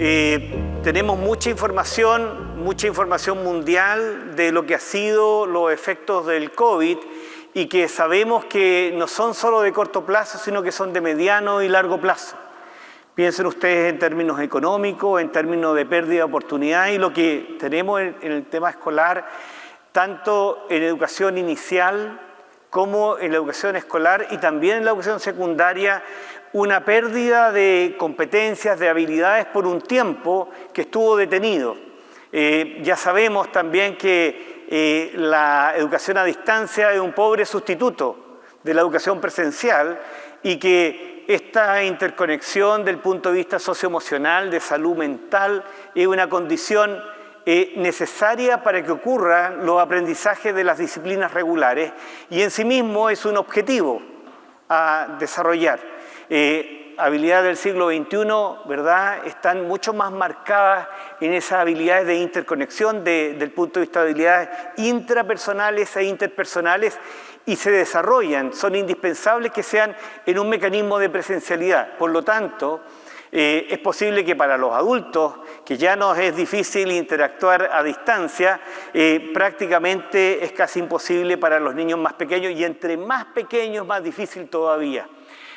Tenemos mucha información mundial de lo que ha sido los efectos del COVID y que sabemos que no son solo de corto plazo, sino que son de mediano y largo plazo. Piensen ustedes en términos económicos, en términos de pérdida de oportunidad y lo que tenemos en el tema escolar, tanto en educación inicial como en la educación escolar y también en la educación secundaria, una pérdida de competencias, de habilidades por un tiempo que estuvo detenido. Ya sabemos también que la educación a distancia es un pobre sustituto de la educación presencial y que esta interconexión del punto de vista socioemocional, de salud mental, es una condición necesaria para que ocurran los aprendizajes de las disciplinas regulares y en sí mismo es un objetivo a desarrollar. Habilidades del siglo XXI, ¿verdad?, están mucho más marcadas en esas habilidades de interconexión del punto de vista de habilidades intrapersonales e interpersonales y se desarrollan, son indispensables que sean en un mecanismo de presencialidad. Por lo tanto, es posible que para los adultos, que ya nos es difícil interactuar a distancia, prácticamente es casi imposible para los niños más pequeños y entre más pequeños más difícil todavía.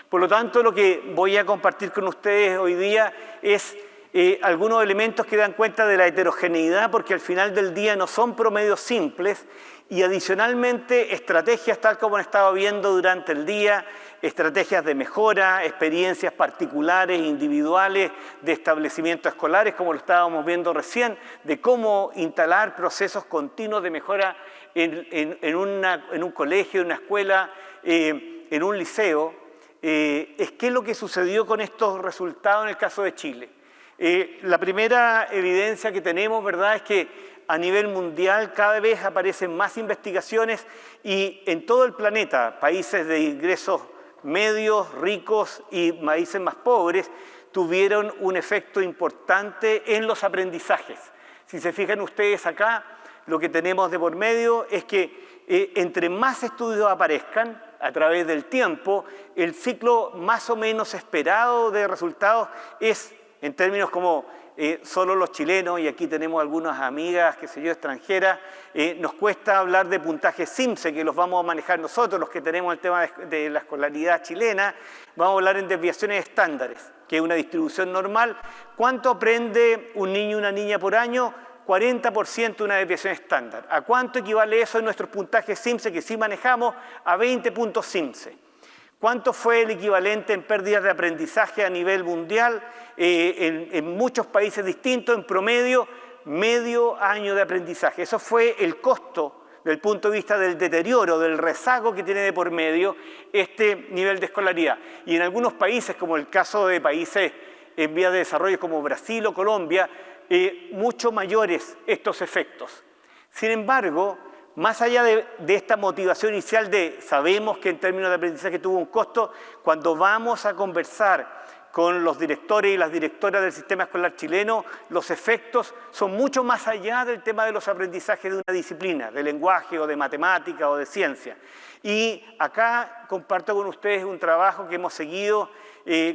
Por lo tanto, lo que voy a compartir con ustedes hoy día es algunos elementos que dan cuenta de la heterogeneidad, porque al final del día no son promedios simples, y adicionalmente estrategias tal como han estado viendo durante el día, estrategias de mejora, experiencias particulares, individuales, de establecimientos escolares, como lo estábamos viendo recién, de cómo instalar procesos continuos de mejora en un colegio, en una escuela, en un liceo. ¿Qué es lo que sucedió con estos resultados en el caso de Chile? La primera evidencia que tenemos, ¿verdad?, es que a nivel mundial cada vez aparecen más investigaciones y en todo el planeta, países de ingresos medios, ricos y países más pobres, tuvieron un efecto importante en los aprendizajes. Si se fijan ustedes acá, lo que tenemos de por medio es que entre más estudios aparezcan a través del tiempo, el ciclo más o menos esperado de resultados es, en términos como solo los chilenos, y aquí tenemos algunas amigas, qué sé yo, extranjeras, nos cuesta hablar de puntajes SIMSE, que los vamos a manejar nosotros, los que tenemos el tema de la escolaridad chilena, vamos a hablar en desviaciones estándares, que es una distribución normal. ¿Cuánto aprende un niño y una niña por año? 40% una desviación estándar. ¿A cuánto equivale eso en nuestros puntajes SIMSE que sí manejamos? A 20 puntos SIMSE. ¿Cuánto fue el equivalente en pérdidas de aprendizaje a nivel mundial? En muchos países distintos, en promedio, medio año de aprendizaje. Eso fue el costo del punto de vista del deterioro, del rezago que tiene de por medio este nivel de escolaridad. Y en algunos países, como el caso de países en vías de desarrollo como Brasil o Colombia, mucho mayores estos efectos. Sin embargo, más allá de esta motivación inicial de sabemos que en términos de aprendizaje tuvo un costo, cuando vamos a conversar con los directores y las directoras del sistema escolar chileno, los efectos son mucho más allá del tema de los aprendizajes de una disciplina, de lenguaje o de matemática o de ciencia. Y acá comparto con ustedes un trabajo que hemos seguido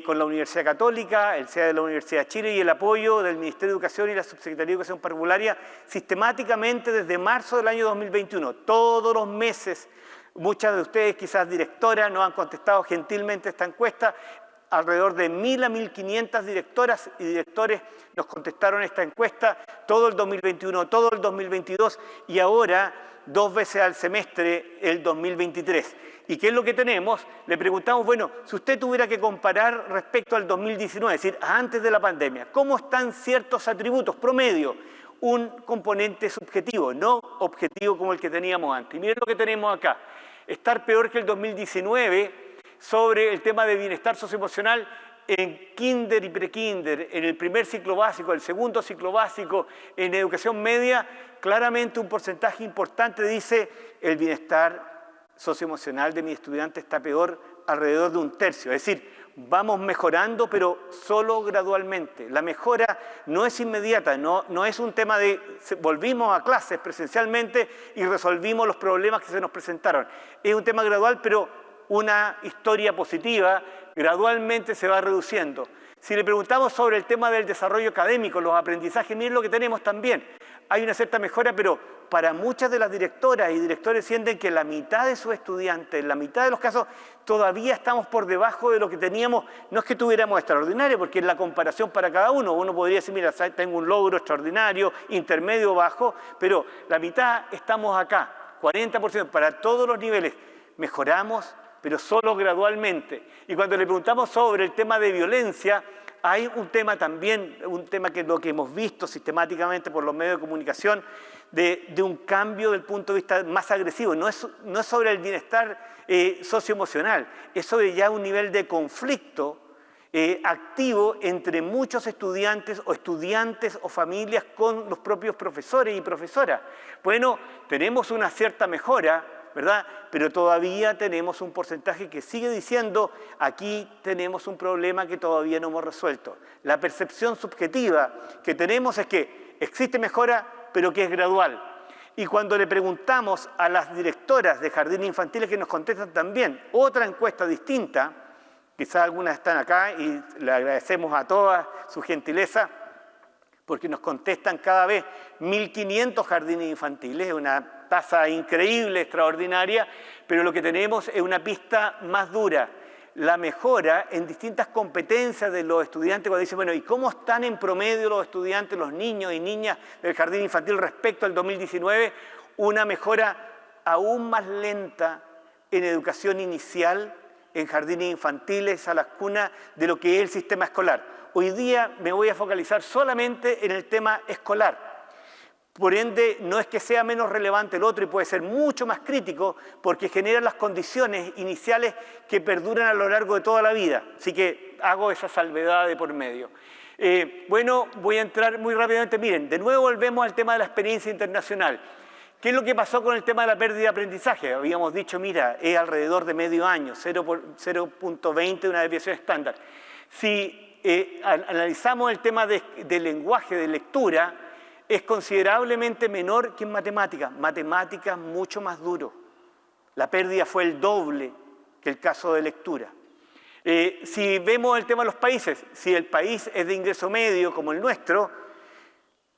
con la Universidad Católica, el CEA de la Universidad de Chile y el apoyo del Ministerio de Educación y la Subsecretaría de Educación Parvularia sistemáticamente desde marzo del año 2021. Todos los meses, muchas de ustedes, quizás directoras, nos han contestado gentilmente esta encuesta. Alrededor de 1.000 a 1.500 directoras y directores nos contestaron esta encuesta todo el 2021, todo el 2022 y ahora 2 veces al semestre el 2023. ¿Y qué es lo que tenemos? Le preguntamos, bueno, si usted tuviera que comparar respecto al 2019, es decir, antes de la pandemia, ¿cómo están ciertos atributos promedio? Un componente subjetivo, no objetivo como el que teníamos antes. Y miren lo que tenemos acá. Estar peor que el 2019 sobre el tema de bienestar socioemocional en kinder y prekinder, en el primer ciclo básico, el segundo ciclo básico, en educación media, claramente un porcentaje importante dice el bienestar socioemocional de mi estudiante está peor alrededor de un tercio. Es decir, vamos mejorando, pero solo gradualmente. La mejora no es inmediata, no es un tema de volvimos a clases presencialmente y resolvimos los problemas que se nos presentaron. Es un tema gradual, pero una historia positiva, gradualmente se va reduciendo. Si le preguntamos sobre el tema del desarrollo académico, los aprendizajes, miren lo que tenemos también. Hay una cierta mejora, pero para muchas de las directoras y directores sienten que la mitad de sus estudiantes, en la mitad de los casos, todavía estamos por debajo de lo que teníamos. No es que tuviéramos extraordinario, porque es la comparación para cada uno. Uno podría decir, mira, tengo un logro extraordinario, intermedio, bajo, pero la mitad estamos acá, 40% para todos los niveles. Mejoramos, pero solo gradualmente. Y cuando le preguntamos sobre el tema de violencia, hay un tema también, un tema que es lo que hemos visto sistemáticamente por los medios de comunicación, de un cambio del punto de vista más agresivo. No es sobre el bienestar socioemocional, es sobre ya un nivel de conflicto activo entre muchos estudiantes o familias con los propios profesores y profesoras. Bueno, tenemos una cierta mejora, ¿verdad? Pero todavía tenemos un porcentaje que sigue diciendo, aquí tenemos un problema que todavía no hemos resuelto. La percepción subjetiva que tenemos es que existe mejora, pero que es gradual. Y cuando le preguntamos a las directoras de jardines infantiles, que nos contestan también otra encuesta distinta, quizás algunas están acá y le agradecemos a todas su gentileza, porque nos contestan cada vez 1.500 jardines infantiles, es una tasa increíble, extraordinaria, pero lo que tenemos es una pista más dura. La mejora en distintas competencias de los estudiantes, cuando dicen, bueno, ¿y cómo están en promedio los estudiantes, los niños y niñas del jardín infantil respecto al 2019? Una mejora aún más lenta en educación inicial, en jardines infantiles, a las cunas, de lo que es el sistema escolar. Hoy día me voy a focalizar solamente en el tema escolar. Por ende, no es que sea menos relevante el otro y puede ser mucho más crítico porque genera las condiciones iniciales que perduran a lo largo de toda la vida. Así que hago esa salvedad de por medio. Bueno, voy a entrar muy rápidamente. Miren, de nuevo volvemos al tema de la experiencia internacional. ¿Qué es lo que pasó con el tema de la pérdida de aprendizaje? Habíamos dicho, mira, es alrededor de medio año, 0.20, una desviación estándar. Si analizamos el tema de lenguaje, de lectura, es considerablemente menor que en matemáticas. Matemáticas mucho más duro. La pérdida fue el doble que el caso de lectura. Si vemos el tema de los países, si el país es de ingreso medio como el nuestro,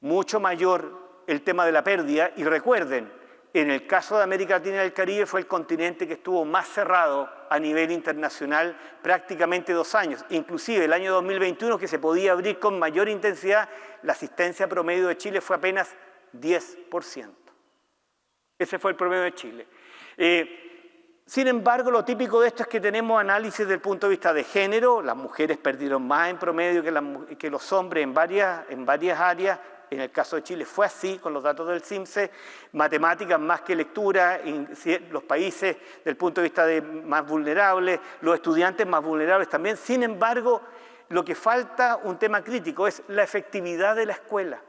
mucho mayor el tema de la pérdida. Y recuerden, en el caso de América Latina y el Caribe fue el continente que estuvo más cerrado a nivel internacional prácticamente 2 años. Inclusive el año 2021, que se podía abrir con mayor intensidad, la asistencia promedio de Chile fue apenas 10%. Ese fue el promedio de Chile. Sin embargo, lo típico de esto es que tenemos análisis desde el punto de vista de género. Las mujeres perdieron más en promedio que los hombres en varias áreas. En el caso de Chile fue así, con los datos del CIMSE, matemáticas más que lectura, los países del punto de vista de más vulnerables, los estudiantes más vulnerables también. Sin embargo, lo que falta, un tema crítico, es la efectividad de la escuela.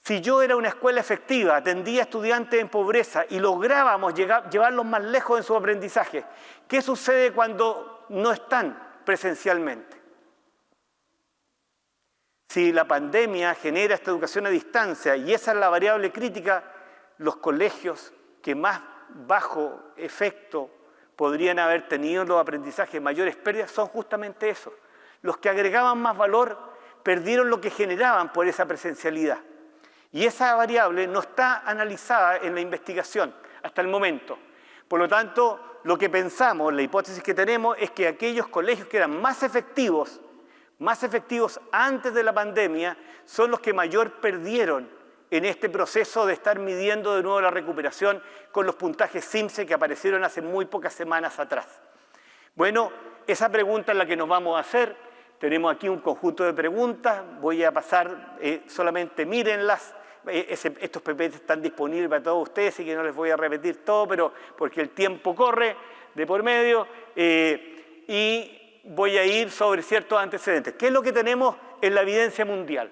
Si yo era una escuela efectiva, atendía a estudiantes en pobreza y lográbamos llevarlos más lejos en su aprendizaje, ¿qué sucede cuando no están presencialmente? Si la pandemia genera esta educación a distancia y esa es la variable crítica, los colegios que más bajo efecto podrían haber tenido los aprendizajes, mayores pérdidas, son justamente esos. Los que agregaban más valor perdieron lo que generaban por esa presencialidad. Y esa variable no está analizada en la investigación hasta el momento. Por lo tanto, lo que pensamos, la hipótesis que tenemos, es que aquellos colegios que eran más efectivos antes de la pandemia, son los que mayor perdieron en este proceso de estar midiendo de nuevo la recuperación con los puntajes CIMSE que aparecieron hace muy pocas semanas atrás. Bueno, esa pregunta es la que nos vamos a hacer. Tenemos aquí un conjunto de preguntas, voy a pasar, solamente mírenlas. Estos PPT están disponibles para todos ustedes, así que no les voy a repetir todo, pero porque el tiempo corre de por medio. Y voy a ir sobre ciertos antecedentes. ¿Qué es lo que tenemos en la evidencia mundial?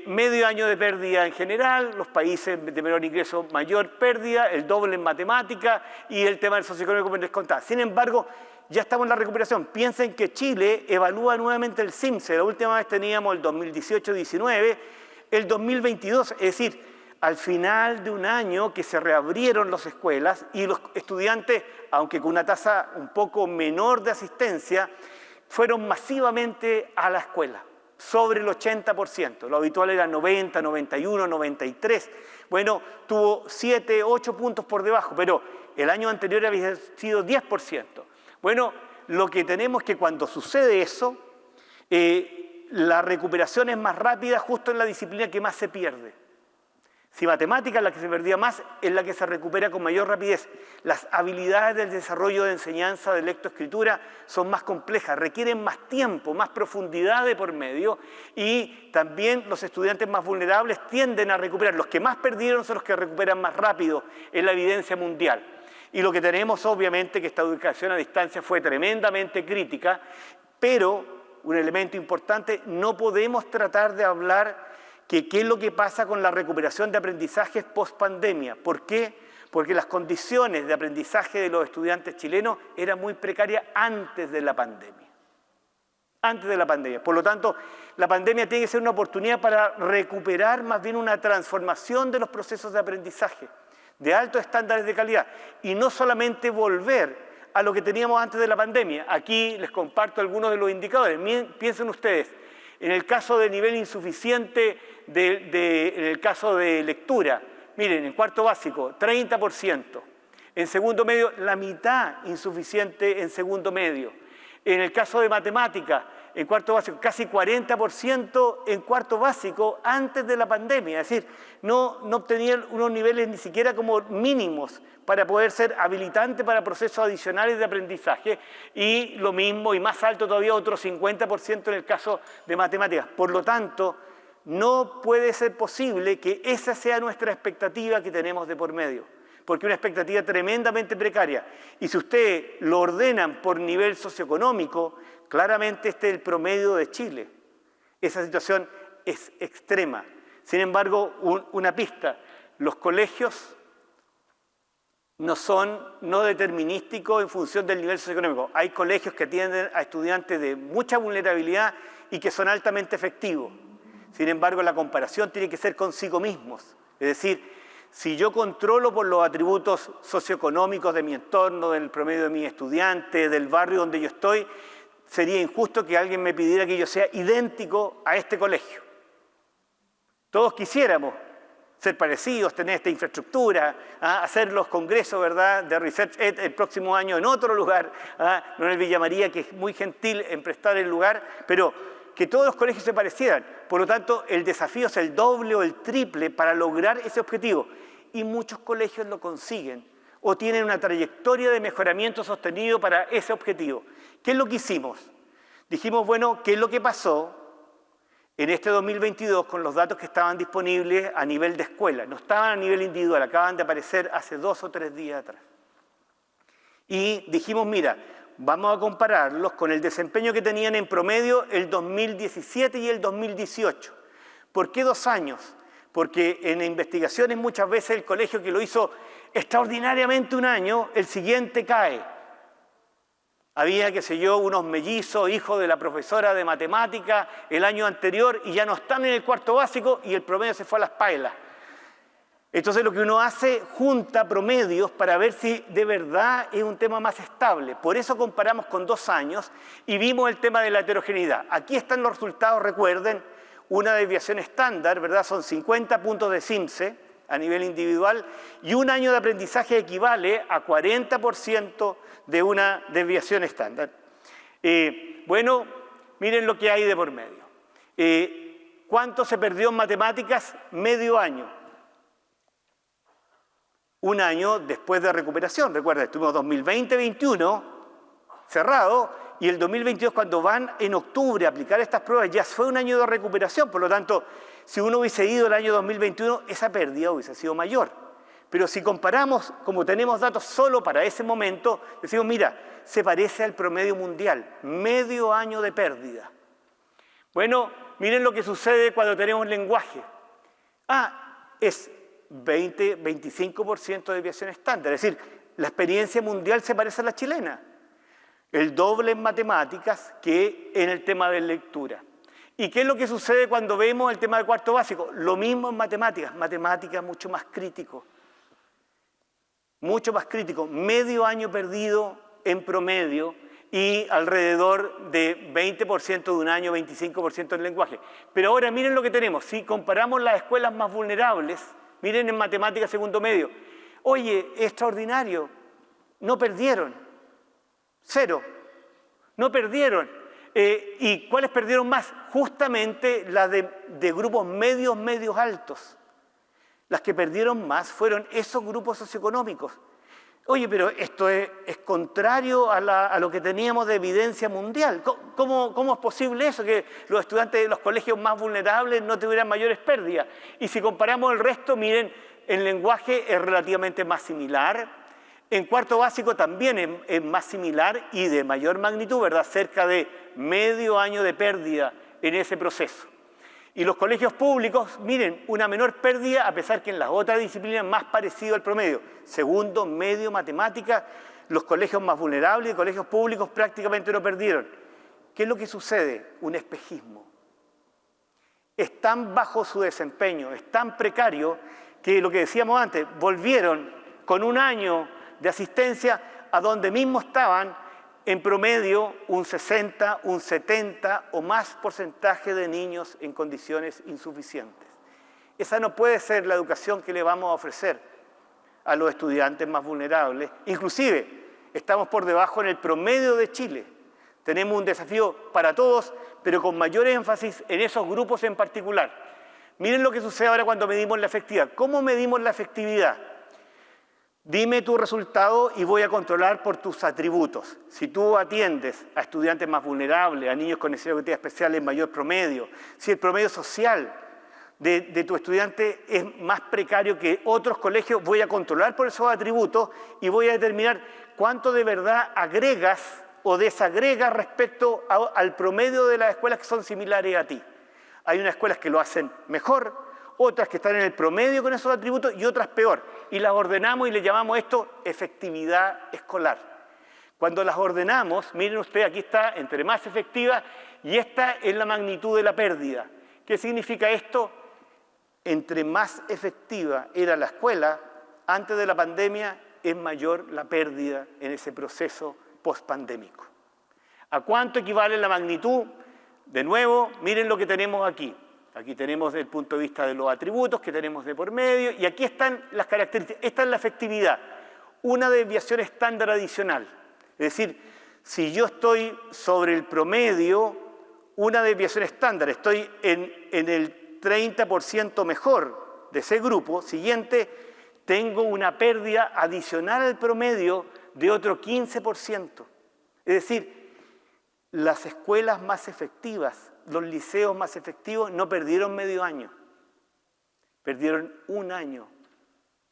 Medio año de pérdida en general, los países de menor ingreso mayor pérdida, el doble en matemática y el tema del socioeconómico como les contaba. Sin embargo, ya estamos en la recuperación. Piensen que Chile evalúa nuevamente el CIMSE. La última vez teníamos el 2018-19, el 2022, es decir, al final de un año que se reabrieron las escuelas y los estudiantes, aunque con una tasa un poco menor de asistencia, fueron masivamente a la escuela, sobre el 80%. Lo habitual era 90, 91, 93. Bueno, tuvo 7, 8 puntos por debajo, pero el año anterior había sido 10%. Bueno, lo que tenemos es que cuando sucede eso, la recuperación es más rápida justo en la disciplina que más se pierde. Si matemática es la que se perdía más, es la que se recupera con mayor rapidez. Las habilidades del desarrollo de enseñanza de lectoescritura son más complejas, requieren más tiempo, más profundidad de por medio, y también los estudiantes más vulnerables tienden a recuperar. Los que más perdieron son los que recuperan más rápido, en la evidencia mundial. Y lo que tenemos, obviamente, que esta educación a distancia fue tremendamente crítica, pero un elemento importante, no podemos tratar de hablar que qué es lo que pasa con la recuperación de aprendizajes post-pandemia. ¿Por qué? Porque las condiciones de aprendizaje de los estudiantes chilenos eran muy precarias antes de la pandemia. Antes de la pandemia. Por lo tanto, la pandemia tiene que ser una oportunidad para recuperar más bien una transformación de los procesos de aprendizaje, de altos estándares de calidad, y no solamente volver a lo que teníamos antes de la pandemia. Aquí les comparto algunos de los indicadores. Piensen ustedes, en el caso de nivel insuficiente, en el caso de lectura, miren, en cuarto básico, 30%. En segundo medio, la mitad insuficiente en segundo medio. En el caso de matemática, en cuarto básico, casi 40% en cuarto básico antes de la pandemia. Es decir, no obtenían unos niveles ni siquiera como mínimos para poder ser habilitante para procesos adicionales de aprendizaje, y lo mismo y más alto todavía, otro 50% en el caso de matemáticas. Por lo tanto, no puede ser posible que esa sea nuestra expectativa que tenemos de por medio, porque es una expectativa tremendamente precaria. Y si ustedes lo ordenan por nivel socioeconómico, claramente este es el promedio de Chile. Esa situación es extrema. Sin embargo, una pista, los colegios no son determinísticos en función del nivel socioeconómico. Hay colegios que atienden a estudiantes de mucha vulnerabilidad y que son altamente efectivos. Sin embargo, la comparación tiene que ser consigo mismos. Es decir, si yo controlo por los atributos socioeconómicos de mi entorno, del promedio de mis estudiantes, del barrio donde yo estoy, sería injusto que alguien me pidiera que yo sea idéntico a este colegio. Todos quisiéramos ser parecidos, tener esta infraestructura, hacer los congresos, ¿verdad?, de ResearchED el próximo año en otro lugar, no en el Villa María, que es muy gentil en prestar el lugar, pero que todos los colegios se parecieran. Por lo tanto, el desafío es el doble o el triple para lograr ese objetivo. Y muchos colegios lo consiguen o tienen una trayectoria de mejoramiento sostenido para ese objetivo. ¿Qué es lo que hicimos? Dijimos, bueno, ¿qué es lo que pasó en este 2022 con los datos que estaban disponibles a nivel de escuela? No estaban a nivel individual, acaban de aparecer hace 2 o 3 días atrás. Y dijimos, mira, vamos a compararlos con el desempeño que tenían en promedio el 2017 y el 2018. ¿Por qué 2 años? Porque en investigaciones muchas veces el colegio que lo hizo extraordinariamente un año, el siguiente cae. Había, qué sé yo, unos mellizos, hijos de la profesora de matemática el año anterior y ya no están en el cuarto básico y el promedio se fue a las pailas. Entonces lo que uno hace, junta promedios para ver si de verdad es un tema más estable. Por eso comparamos con 2 años y vimos el tema de la heterogeneidad. Aquí están los resultados, recuerden, una desviación estándar, ¿verdad? Son 50 puntos de CIMSE a nivel individual y un año de aprendizaje equivale a 40% de una desviación estándar. Bueno, miren lo que hay de por medio. ¿Cuánto se perdió en matemáticas? Medio año. Un año después de recuperación. Recuerda, estuvimos 2020-21 cerrado y el 2022 cuando van en octubre a aplicar estas pruebas ya fue un año de recuperación. Por lo tanto, si uno hubiese ido el año 2021, esa pérdida hubiese sido mayor. Pero si comparamos, como tenemos datos solo para ese momento, decimos, mira, se parece al promedio mundial, medio año de pérdida. Bueno, miren lo que sucede cuando tenemos lenguaje. Es 20-25% de desviación estándar. Es decir, la experiencia mundial se parece a la chilena. El doble en matemáticas que en el tema de lectura. ¿Y qué es lo que sucede cuando vemos el tema del cuarto básico? Lo mismo en matemáticas. Matemáticas mucho más crítico. Mucho más crítico. Medio año perdido en promedio y alrededor de 20% de un año, 25% en lenguaje. Pero ahora miren lo que tenemos. Si comparamos las escuelas más vulnerables, miren en matemáticas segundo medio. Oye, extraordinario, no perdieron. 0. No perdieron. ¿Y cuáles perdieron más? Justamente las de grupos medios altos. Las que perdieron más fueron esos grupos socioeconómicos. Oye, pero esto es contrario a lo que teníamos de evidencia mundial. ¿Cómo es posible eso? Que los estudiantes de los colegios más vulnerables no tuvieran mayores pérdidas. Y si comparamos el resto, miren, en lenguaje es relativamente más similar. En cuarto básico también es más similar y de mayor magnitud, ¿verdad? Cerca de medio año de pérdida en ese proceso. Y los colegios públicos, miren, una menor pérdida, a pesar que en las otras disciplinas más parecido al promedio. Segundo, medio, matemática, los colegios más vulnerables y colegios públicos prácticamente no perdieron. ¿Qué es lo que sucede? Un espejismo. Están bajo su desempeño, es tan precario que lo que decíamos antes, volvieron con un año de asistencia a donde mismo estaban en promedio un 60, un 70 o más porcentaje de niños en condiciones insuficientes. Esa no puede ser la educación que le vamos a ofrecer a los estudiantes más vulnerables. Inclusive, estamos por debajo en el promedio de Chile. Tenemos un desafío para todos, pero con mayor énfasis en esos grupos en particular. Miren lo que sucede ahora cuando medimos la efectividad. ¿Cómo medimos la efectividad? Dime tu resultado y voy a controlar por tus atributos. Si tú atiendes a estudiantes más vulnerables, a niños con necesidades educativas especiales en mayor promedio, si el promedio social de tu estudiante es más precario que otros colegios, voy a controlar por esos atributos y voy a determinar cuánto de verdad agregas o desagregas respecto al promedio de las escuelas que son similares a ti. Hay unas escuelas que lo hacen mejor, otras que están en el promedio con esos atributos y otras peor. Y las ordenamos y le llamamos esto efectividad escolar. Cuando las ordenamos, miren ustedes, aquí está entre más efectiva y esta es la magnitud de la pérdida. ¿Qué significa esto? Entre más efectiva era la escuela antes de la pandemia, es mayor la pérdida en ese proceso pospandémico. ¿A cuánto equivale la magnitud? De nuevo, miren lo que tenemos aquí. Aquí tenemos desde el punto de vista de los atributos que tenemos de por medio y aquí están las características. Esta es la efectividad, una desviación estándar adicional. Es decir, si yo estoy sobre el promedio, una desviación estándar, estoy en el 30% mejor de ese grupo, siguiente, tengo una pérdida adicional al promedio de otro 15%. Es decir, las escuelas más efectivas, los liceos más efectivos no perdieron medio año, perdieron un año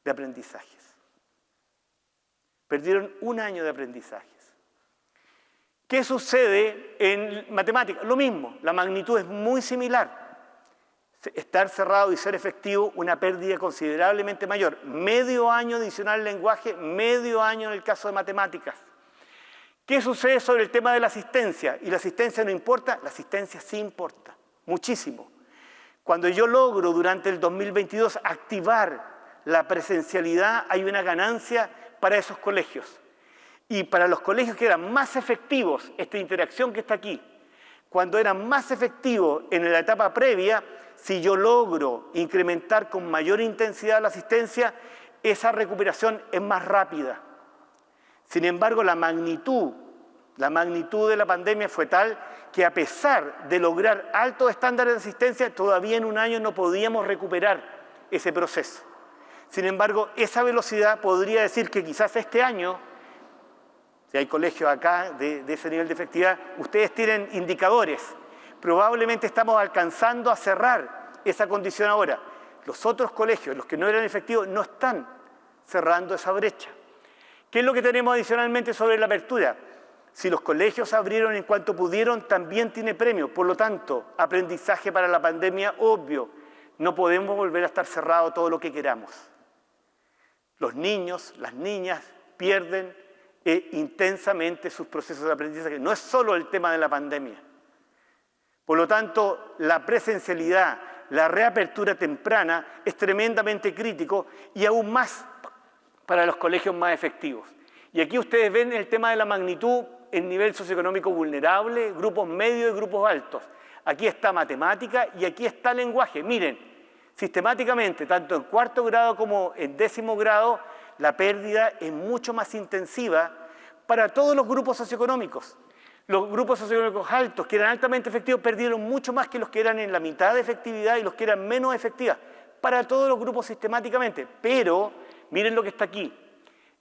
de aprendizajes. Perdieron un año de aprendizajes. ¿Qué sucede en matemáticas? Lo mismo, la magnitud es muy similar. Estar cerrado y ser efectivo, una pérdida considerablemente mayor. Medio año adicional en lenguaje, medio año en el caso de matemáticas. ¿Qué sucede sobre el tema de la asistencia? ¿Y la asistencia no importa? La asistencia sí importa, muchísimo. Cuando yo logro durante el 2022 activar la presencialidad, hay una ganancia para esos colegios. Y para los colegios que eran más efectivos, esta interacción que está aquí, cuando eran más efectivos en la etapa previa, si yo logro incrementar con mayor intensidad la asistencia, esa recuperación es más rápida. Sin embargo, la magnitud de la pandemia fue tal que a pesar de lograr altos estándares de asistencia, todavía en un año no podíamos recuperar ese proceso. Sin embargo, esa velocidad podría decir que quizás este año, si hay colegios acá de ese nivel de efectividad, ustedes tienen indicadores. Probablemente estamos alcanzando a cerrar esa condición ahora. Los otros colegios, los que no eran efectivos, no están cerrando esa brecha. ¿Qué es lo que tenemos adicionalmente sobre la apertura? Si los colegios abrieron en cuanto pudieron, también tiene premio. Por lo tanto, aprendizaje para la pandemia, obvio. No podemos volver a estar cerrados todo lo que queramos. Los niños, las niñas pierden intensamente sus procesos de aprendizaje. No es solo el tema de la pandemia. Por lo tanto, la presencialidad, la reapertura temprana es tremendamente crítico y aún más para los colegios más efectivos. Y aquí ustedes ven el tema de la magnitud en nivel socioeconómico vulnerable, grupos medios y grupos altos. Aquí está matemática y aquí está lenguaje. Miren, sistemáticamente, tanto en cuarto grado como en 10º grado, la pérdida es mucho más intensiva para todos los grupos socioeconómicos. Los grupos socioeconómicos altos, que eran altamente efectivos, perdieron mucho más que los que eran en la mitad de efectividad y los que eran menos efectivas. Para todos los grupos sistemáticamente. Pero, miren lo que está aquí.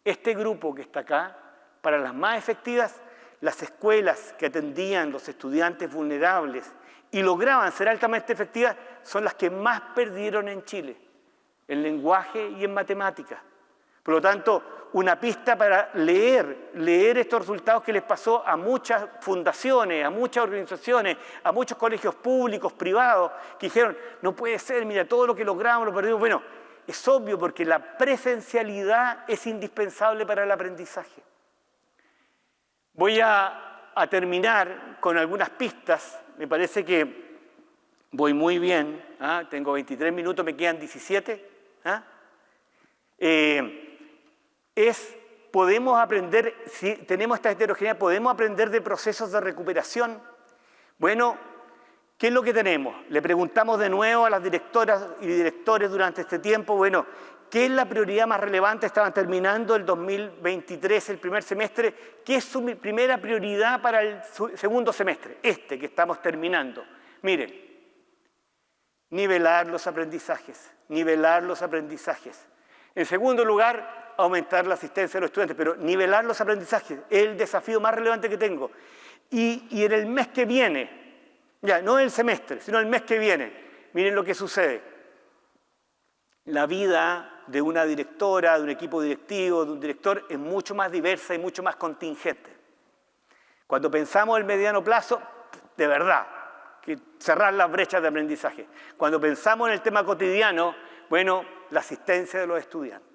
Este grupo que está acá, para las más efectivas, las escuelas que atendían los estudiantes vulnerables y lograban ser altamente efectivas, son las que más perdieron en Chile, en lenguaje y en matemáticas. Por lo tanto, una pista para leer estos resultados que les pasó a muchas fundaciones, a muchas organizaciones, a muchos colegios públicos, privados, que dijeron, no puede ser, mira, todo lo que logramos lo perdimos. Bueno, es obvio porque la presencialidad es indispensable para el aprendizaje. Voy a terminar con algunas pistas, me parece que voy muy bien, tengo 23 minutos, me quedan 17. Podemos aprender, si tenemos esta heterogeneidad, podemos aprender de procesos de recuperación. Bueno, ¿qué es lo que tenemos? Le preguntamos de nuevo a las directoras y directores durante este tiempo, bueno, ¿qué es la prioridad más relevante? Estaban terminando el 2023, el primer semestre. ¿Qué es su primera prioridad para el segundo semestre? Este que estamos terminando. Miren, nivelar los aprendizajes, nivelar los aprendizajes. En segundo lugar, aumentar la asistencia de los estudiantes, pero nivelar los aprendizajes es el desafío más relevante que tengo. Y en el mes que viene, ya no el semestre, sino el mes que viene, miren lo que sucede. La vida de una directora, de un equipo directivo, de un director es mucho más diversa y mucho más contingente. Cuando pensamos en el mediano plazo, de verdad, que cerrar las brechas de aprendizaje. Cuando pensamos en el tema cotidiano, bueno, la asistencia de los estudiantes.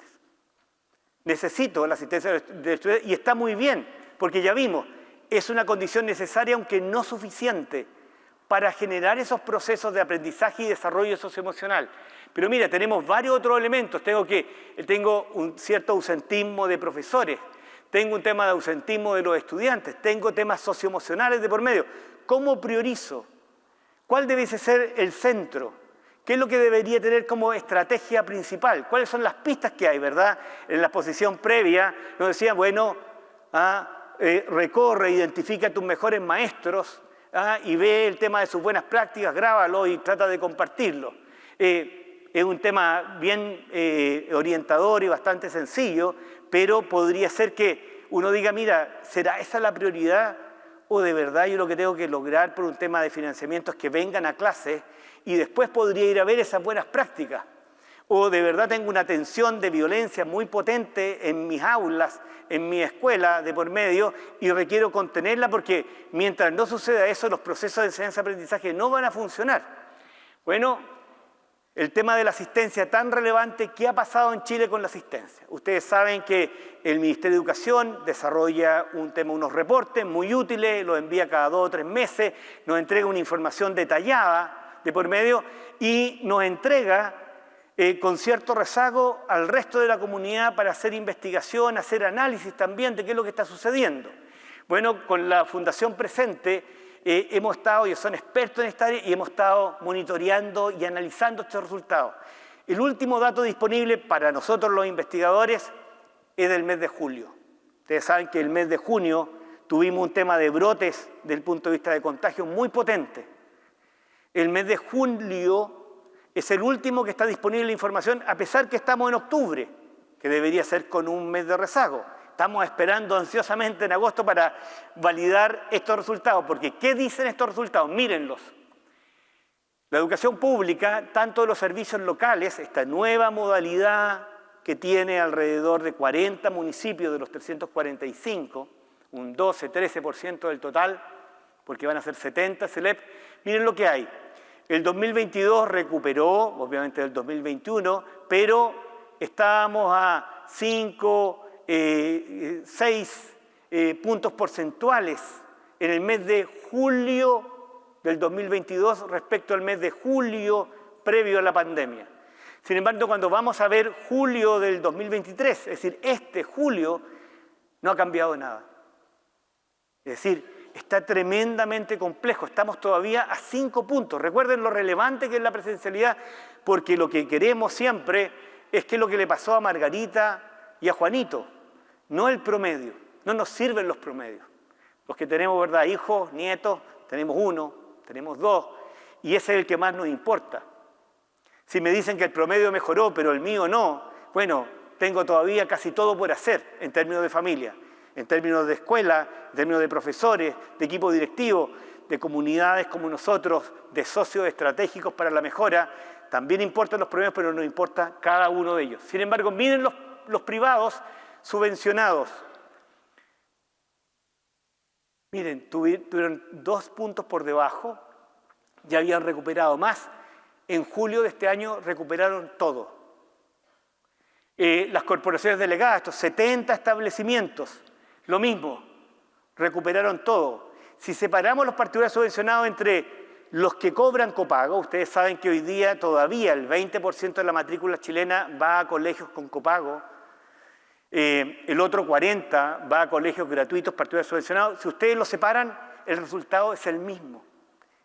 Necesito la asistencia de los estudiantes y está muy bien, porque ya vimos, es una condición necesaria, aunque no suficiente, para generar esos procesos de aprendizaje y desarrollo socioemocional. Pero mira, tenemos varios otros elementos. Tengo un cierto ausentismo de profesores, tengo un tema de ausentismo de los estudiantes, tengo temas socioemocionales de por medio. ¿Cómo priorizo? ¿Cuál debe ser el centro? ¿Qué es lo que debería tener como estrategia principal? ¿Cuáles son las pistas que hay, verdad? En la exposición previa nos decía, bueno, recorre, identifica a tus mejores maestros y ve el tema de sus buenas prácticas, grábalo y trata de compartirlo. Es un tema bien orientador y bastante sencillo, pero podría ser que uno diga, mira, ¿será esa la prioridad? O de verdad yo lo que tengo que lograr por un tema de financiamiento es que vengan a clase y después podría ir a ver esas buenas prácticas. O de verdad tengo una tensión de violencia muy potente en mis aulas, en mi escuela de por medio y requiero contenerla porque mientras no suceda eso los procesos de enseñanza-aprendizaje no van a funcionar. Bueno, el tema de la asistencia tan relevante, ¿qué ha pasado en Chile con la asistencia? Ustedes saben que el Ministerio de Educación desarrolla unos reportes muy útiles, los envía cada 2 o 3 meses, nos entrega una información detallada de por medio y nos entrega con cierto rezago al resto de la comunidad para hacer investigación, hacer análisis también de qué es lo que está sucediendo. Bueno, con la Fundación Presente hemos estado, ellos son expertos en esta área y hemos estado monitoreando y analizando estos resultados. El último dato disponible para nosotros los investigadores es del mes de julio. Ustedes saben que el mes de junio tuvimos un tema de brotes desde el punto de vista de contagio muy potente. El mes de julio es el último que está disponible la información, a pesar que estamos en octubre, que debería ser con un mes de rezago. Estamos esperando ansiosamente en agosto para validar estos resultados, porque ¿qué dicen estos resultados? Mírenlos. La educación pública, tanto de los servicios locales, esta nueva modalidad que tiene alrededor de 40 municipios de los 345, un 12-13% del total, porque van a ser 70 CELEP, miren lo que hay. El 2022 recuperó, obviamente del 2021, pero estábamos a 6 puntos porcentuales en el mes de julio del 2022 respecto al mes de julio previo a la pandemia. Sin embargo, cuando vamos a ver julio del 2023, es decir, este julio, no ha cambiado nada. Es decir, está tremendamente complejo. Estamos todavía a 5 puntos. Recuerden lo relevante que es la presencialidad, porque lo que queremos siempre es que lo que le pasó a Margarita y a Juanito, no el promedio. No nos sirven los promedios. Los que tenemos, ¿verdad?, hijos, nietos, tenemos 1, tenemos 2, y ese es el que más nos importa. Si me dicen que el promedio mejoró, pero el mío no, bueno, tengo todavía casi todo por hacer en términos de familia, en términos de escuela, en términos de profesores, de equipo directivo, de comunidades como nosotros, de socios estratégicos para la mejora. También importan los promedios, pero nos importa cada uno de ellos. Sin embargo, miren los privados subvencionados. Miren, tuvieron 2 puntos por debajo, ya habían recuperado más. En julio de este año recuperaron todo. Las corporaciones delegadas, estos 70 establecimientos, lo mismo, recuperaron todo. Si separamos los particulares subvencionados entre los que cobran copago, ustedes saben que hoy día todavía el 20% de la matrícula chilena va a colegios con copago, el otro 40% va a colegios gratuitos, particulares subvencionados. Si ustedes los separan, el resultado es el mismo.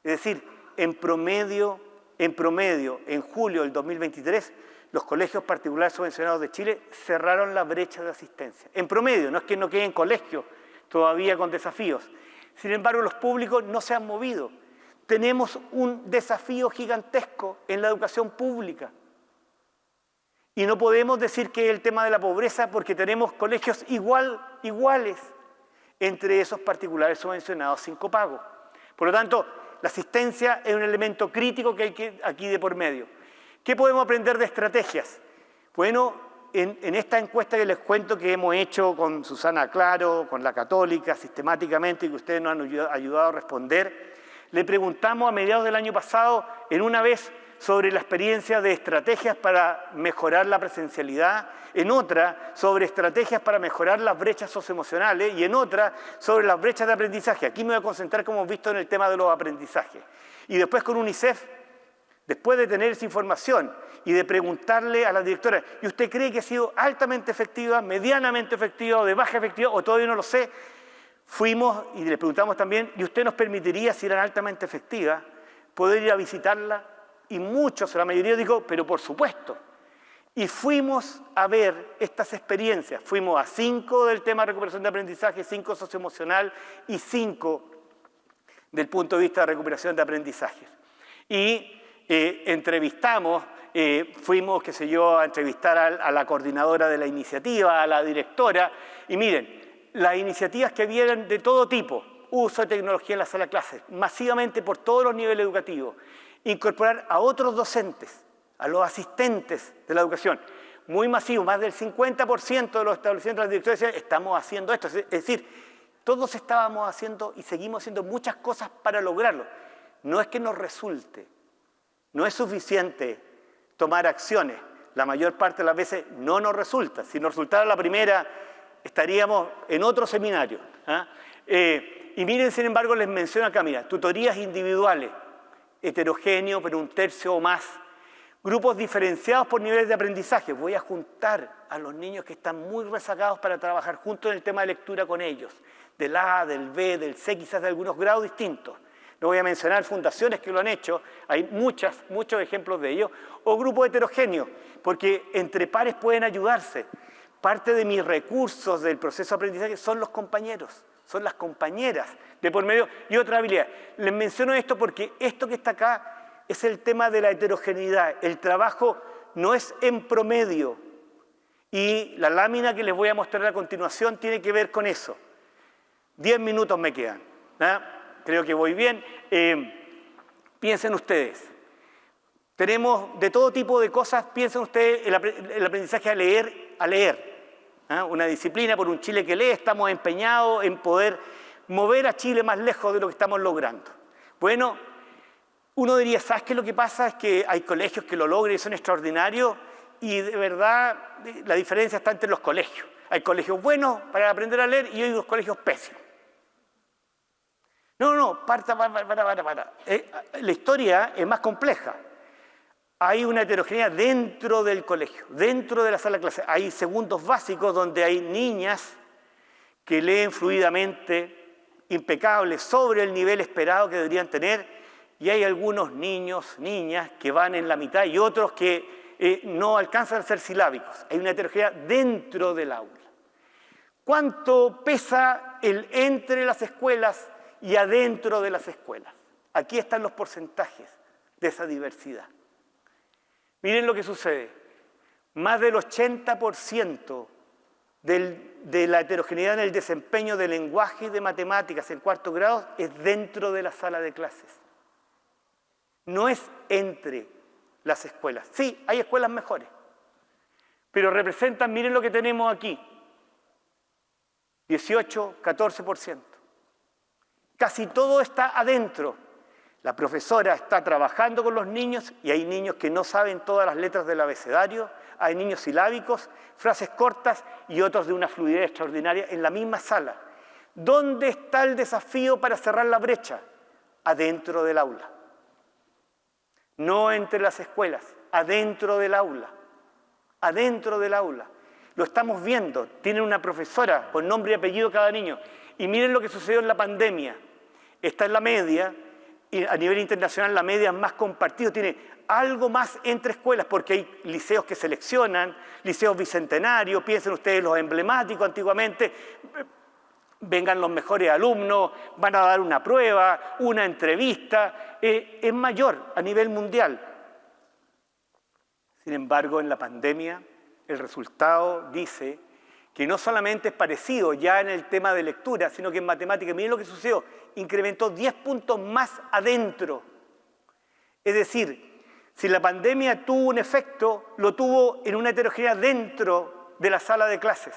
Es decir, en promedio, en julio del 2023, los colegios particulares subvencionados de Chile cerraron la brecha de asistencia. En promedio, no es que no queden colegios todavía con desafíos. Sin embargo, los públicos no se han movido. Tenemos un desafío gigantesco en la educación pública. Y no podemos decir que es el tema de la pobreza porque tenemos colegios iguales entre esos particulares subvencionados sin copago. Por lo tanto, la asistencia es un elemento crítico que hay aquí de por medio. ¿Qué podemos aprender de estrategias? Bueno, en esta encuesta que les cuento que hemos hecho con Susana Claro, con la Católica, sistemáticamente, y que ustedes nos han ayudado a responder, le preguntamos a mediados del año pasado, en una vez, sobre la experiencia de estrategias para mejorar la presencialidad, en otra sobre estrategias para mejorar las brechas socioemocionales y en otra sobre las brechas de aprendizaje. Aquí me voy a concentrar, como hemos visto, en el tema de los aprendizajes. Y después con UNICEF, después de tener esa información y de preguntarle a la directora, ¿y usted cree que ha sido altamente efectiva, medianamente efectiva o de baja efectividad o todavía no lo sé? Fuimos y le preguntamos también, ¿y usted nos permitiría, si eran altamente efectivas, poder ir a visitarla? Y muchos, la mayoría dijo, pero por supuesto. Y fuimos a ver estas experiencias. Fuimos a 5 del tema de recuperación de aprendizaje, 5 socioemocional y 5 del punto de vista de recuperación de aprendizaje. Y entrevistamos, fuimos, qué sé yo, a entrevistar a la coordinadora de la iniciativa, a la directora. Y miren, las iniciativas que vienen de todo tipo, uso de tecnología en la sala de clases, masivamente por todos los niveles educativos, incorporar a otros docentes, a los asistentes de la educación, muy masivo, más del 50% de los establecimientos de las directoras decían, estamos haciendo esto. Es decir, todos estábamos haciendo y seguimos haciendo muchas cosas para lograrlo. No es que nos resulte, no es suficiente tomar acciones. La mayor parte de las veces no nos resulta. Si nos resultara la primera, estaríamos en otro seminario. Y miren, sin embargo, les menciono acá, mira, tutorías individuales, heterogéneo, pero 1/3 o más. Grupos diferenciados por niveles de aprendizaje. Voy a juntar a los niños que están muy rezagados para trabajar juntos en el tema de lectura con ellos. Del A, del B, del C, quizás de algunos grados distintos. No voy a mencionar fundaciones que lo han hecho, hay muchos ejemplos de ello. O grupos heterogéneos, porque entre pares pueden ayudarse. Parte de mis recursos del proceso de aprendizaje son los compañeros, son las compañeras de por medio y otra habilidad. Les menciono esto porque esto que está acá es el tema de la heterogeneidad. El trabajo no es en promedio. Y la lámina que les voy a mostrar a continuación tiene que ver con eso. 10 minutos me quedan. Creo que voy bien. Piensen ustedes. Tenemos de todo tipo de cosas. Piensen ustedes el aprendizaje a leer. Una disciplina por un Chile que lee. Estamos empeñados en poder mover a Chile más lejos de lo que estamos logrando. Bueno, uno diría, ¿sabes qué? Lo que pasa es que hay colegios que lo logran y son extraordinarios y de verdad la diferencia está entre los colegios. Hay colegios buenos para aprender a leer y hay unos colegios pésimos. No, para. La historia es más compleja. Hay una heterogeneidad dentro del colegio, dentro de la sala de clase. Hay segundos básicos donde hay niñas que leen fluidamente impecables, sobre el nivel esperado que deberían tener, y hay algunos niños, niñas que van en la mitad y otros que no alcanzan a ser silábicos. Hay una heterogeneidad dentro del aula. ¿Cuánto pesa el entre las escuelas y adentro de las escuelas? Aquí están los porcentajes de esa diversidad. Miren lo que sucede. Más del 80% de la heterogeneidad en el desempeño de lenguaje y de matemáticas en cuarto grado es dentro de la sala de clases. No es entre las escuelas. Sí, hay escuelas mejores, pero representan, miren lo que tenemos aquí, 18, 14%. Casi todo está adentro. La profesora está trabajando con los niños y hay niños que no saben todas las letras del abecedario, hay niños silábicos, frases cortas y otros de una fluidez extraordinaria en la misma sala. ¿Dónde está el desafío para cerrar la brecha? Adentro del aula. No entre las escuelas, adentro del aula. Adentro del aula. Lo estamos viendo. Tienen una profesora con nombre y apellido cada niño. Y miren lo que sucedió en la pandemia. Está en la media, y a nivel internacional la media es más compartida, tiene algo más entre escuelas, porque hay liceos que seleccionan, liceos bicentenarios, piensen ustedes los emblemáticos antiguamente, vengan los mejores alumnos, van a dar una prueba, una entrevista, es mayor a nivel mundial. Sin embargo, en la pandemia, el resultado dice que no solamente es parecido ya en el tema de lectura, sino que en matemáticas, miren lo que sucedió, incrementó 10 puntos más adentro. Es decir, si la pandemia tuvo un efecto, lo tuvo en una heterogeneidad dentro de la sala de clases.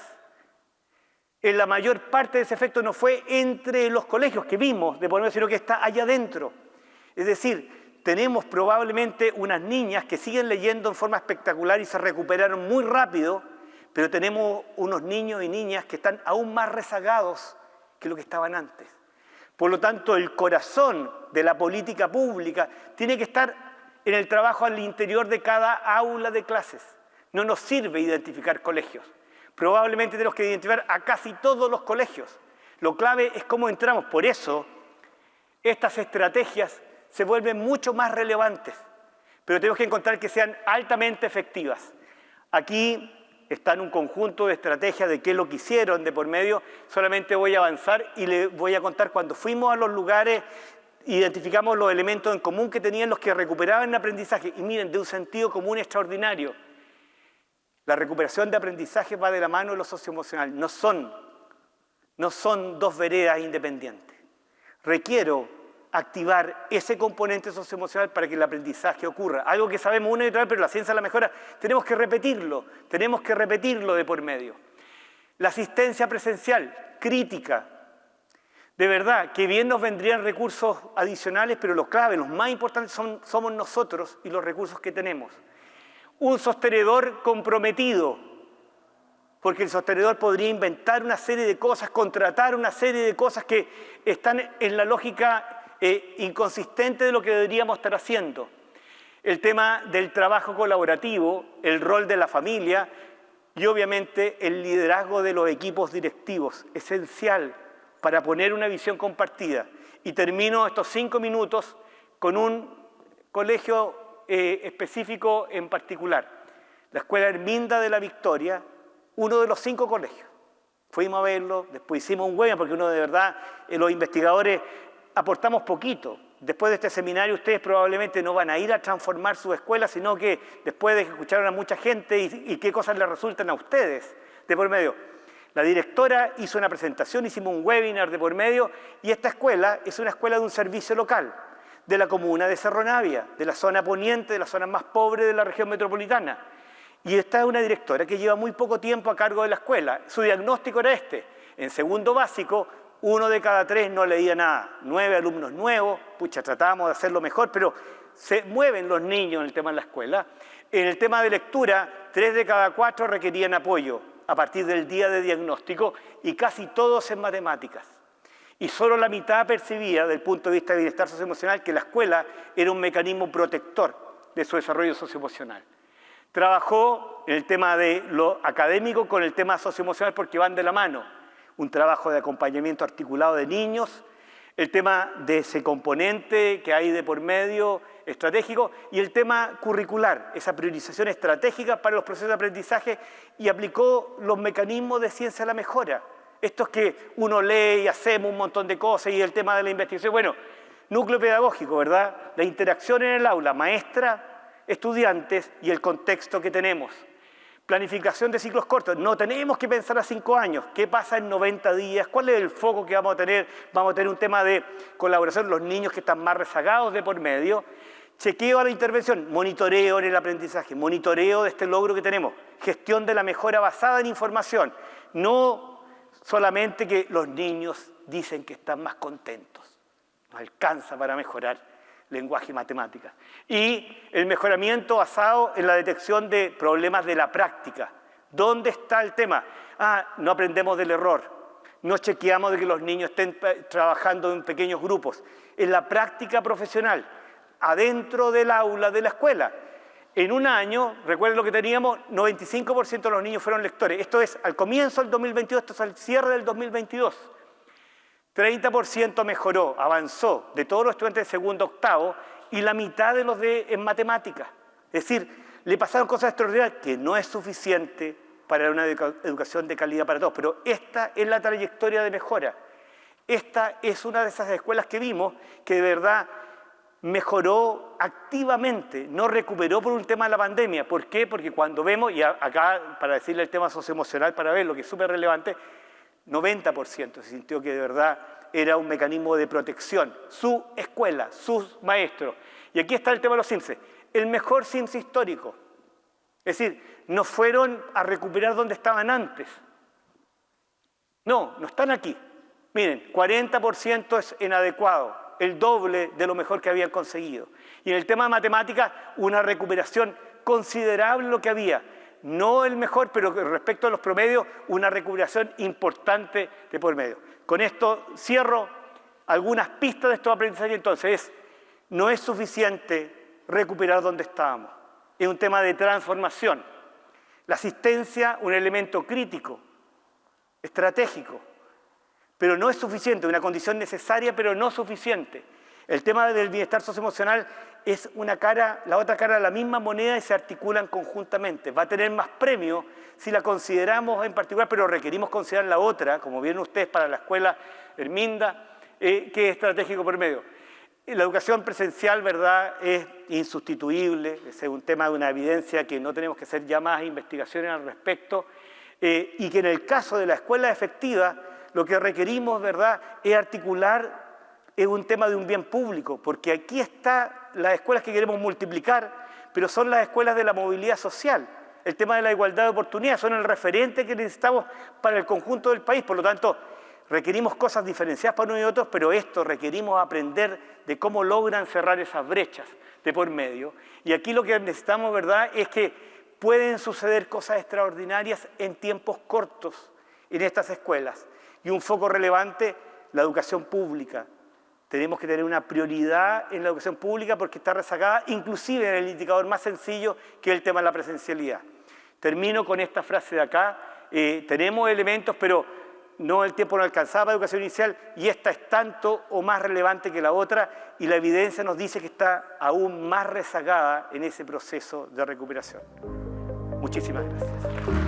En la mayor parte de ese efecto no fue entre los colegios que vimos, de por medio, sino que está allá adentro. Es decir, tenemos probablemente unas niñas que siguen leyendo en forma espectacular y se recuperaron muy rápido, pero tenemos unos niños y niñas que están aún más rezagados que lo que estaban antes. Por lo tanto, el corazón de la política pública tiene que estar en el trabajo al interior de cada aula de clases. No nos sirve identificar colegios. Probablemente tenemos que identificar a casi todos los colegios. Lo clave es cómo entramos. Por eso, estas estrategias se vuelven mucho más relevantes, pero tenemos que encontrar que sean altamente efectivas. Aquí están un conjunto de estrategias de qué es lo que hicieron de por medio. Solamente voy a avanzar y les voy a contar cuando fuimos a los lugares, identificamos los elementos en común que tenían los que recuperaban el aprendizaje. Y miren, de un sentido común extraordinario. La recuperación de aprendizaje va de la mano de lo socioemocional. No son dos veredas independientes. Requiero activar ese componente socioemocional para que el aprendizaje ocurra. Algo que sabemos una y otra vez, pero la ciencia la mejora. Tenemos que repetirlo de por medio. La asistencia presencial, crítica. De verdad, que bien nos vendrían recursos adicionales, pero los claves, los más importantes somos nosotros y los recursos que tenemos. Un sostenedor comprometido, porque el sostenedor podría inventar una serie de cosas, contratar una serie de cosas que están en la lógica inconsistente de lo que deberíamos estar haciendo. El tema del trabajo colaborativo, el rol de la familia y obviamente el liderazgo de los equipos directivos, esencial para poner una visión compartida. Y termino estos 5 minutos con un colegio específico en particular, la Escuela Herminda de la Victoria, uno de los 5 colegios. Fuimos a verlo, después hicimos un webinar, porque uno de verdad, los investigadores aportamos poquito. Después de este seminario ustedes probablemente no van a ir a transformar su escuela, sino que después de que escucharon a mucha gente y qué cosas les resultan a ustedes de por medio. La directora hizo una presentación, hicimos un webinar de por medio, y esta escuela es una escuela de un servicio local, de la comuna de Cerro Navia, de la zona poniente, de la zona más pobre de la región metropolitana. Y esta es una directora que lleva muy poco tiempo a cargo de la escuela. Su diagnóstico era este: en segundo básico, 1 de cada 3 no leía nada. 9 alumnos nuevos, pucha, tratábamos de hacerlo mejor, pero se mueven los niños en el tema de la escuela. En el tema de lectura, 3 de cada 4 requerían apoyo a partir del día de diagnóstico, y casi todos en matemáticas. Y solo la mitad percibía, desde el punto de vista de bienestar socioemocional, que la escuela era un mecanismo protector de su desarrollo socioemocional. Trabajó en el tema de lo académico con el tema socioemocional porque van de la mano. un trabajo de acompañamiento articulado de niños, el tema de ese componente que hay de por medio estratégico y el tema curricular, esa priorización estratégica para los procesos de aprendizaje y aplicó los mecanismos de ciencia a la mejora. Estos que uno lee y hacemos un montón de cosas y el tema de la investigación. Bueno, núcleo pedagógico, ¿verdad? La interacción en el aula, maestra, estudiantes y el contexto que tenemos. Planificación de ciclos cortos. No tenemos que pensar a 5 años. ¿Qué pasa en 90 días? ¿Cuál es el foco que vamos a tener? Vamos a tener un tema de colaboración, los niños que están más rezagados de por medio. Chequeo a la intervención, monitoreo en el aprendizaje, monitoreo de este logro que tenemos, gestión de la mejora basada en información. No solamente que los niños dicen que están más contentos. No alcanza para mejorar lenguaje y matemáticas. Y el mejoramiento basado en la detección de problemas de la práctica. ¿Dónde está el tema? No aprendemos del error. No chequeamos de que los niños estén trabajando en pequeños grupos. En la práctica profesional, adentro del aula de la escuela. En un año, recuerden lo que teníamos, 95% de los niños fueron lectores. Esto es al comienzo del 2022, esto es al cierre del 2022. 30% mejoró, avanzó de todos los estudiantes de segundo a octavo y la mitad de los en matemáticas. Es decir, le pasaron cosas extraordinarias que no es suficiente para una educación de calidad para todos, pero esta es la trayectoria de mejora. Esta es una de esas escuelas que vimos que de verdad mejoró activamente, no recuperó por un tema de la pandemia. ¿Por qué? Porque cuando vemos, y acá para decirle el tema socioemocional para ver lo que es súper relevante, 90% se sintió que de verdad era un mecanismo de protección. Su escuela, sus maestros. Y aquí está el tema de los CIMSE. El mejor CIMSE histórico. Es decir, no fueron a recuperar donde estaban antes. No están aquí. Miren, 40% es inadecuado, el doble de lo mejor que habían conseguido. Y en el tema de matemáticas, una recuperación considerable lo que había. No el mejor, pero respecto a los promedios, una recuperación importante de por medio. Con esto cierro algunas pistas de estos aprendizajes. Entonces, no es suficiente recuperar donde estábamos. Es un tema de transformación. La asistencia, un elemento crítico, estratégico, pero no es suficiente, una condición necesaria, pero no suficiente. El tema del bienestar socioemocional es una cara, la otra cara de la misma moneda y se articulan conjuntamente. Va a tener más premio si la consideramos en particular, pero requerimos considerar la otra, como vieron ustedes para la escuela Herminda, que es estratégico por medio. La educación presencial, ¿verdad?, es insustituible, es un tema de una evidencia que no tenemos que hacer ya más investigaciones al respecto, y que en el caso de la escuela efectiva, lo que requerimos, ¿verdad?, es articular es un tema de un bien público, porque aquí están las escuelas que queremos multiplicar, pero son las escuelas de la movilidad social. El tema de la igualdad de oportunidades son el referente que necesitamos para el conjunto del país. Por lo tanto, requerimos cosas diferenciadas para unos y otros, pero esto requerimos aprender de cómo logran cerrar esas brechas de por medio. Y aquí lo que necesitamos, ¿verdad?, es que pueden suceder cosas extraordinarias en tiempos cortos en estas escuelas. Y un foco relevante, la educación pública. Tenemos que tener una prioridad en la educación pública porque está rezagada, inclusive en el indicador más sencillo que es el tema de la presencialidad. Termino con esta frase de acá. Tenemos elementos, pero el tiempo no alcanzaba para educación inicial y esta es tanto o más relevante que la otra y la evidencia nos dice que está aún más rezagada en ese proceso de recuperación. Muchísimas gracias.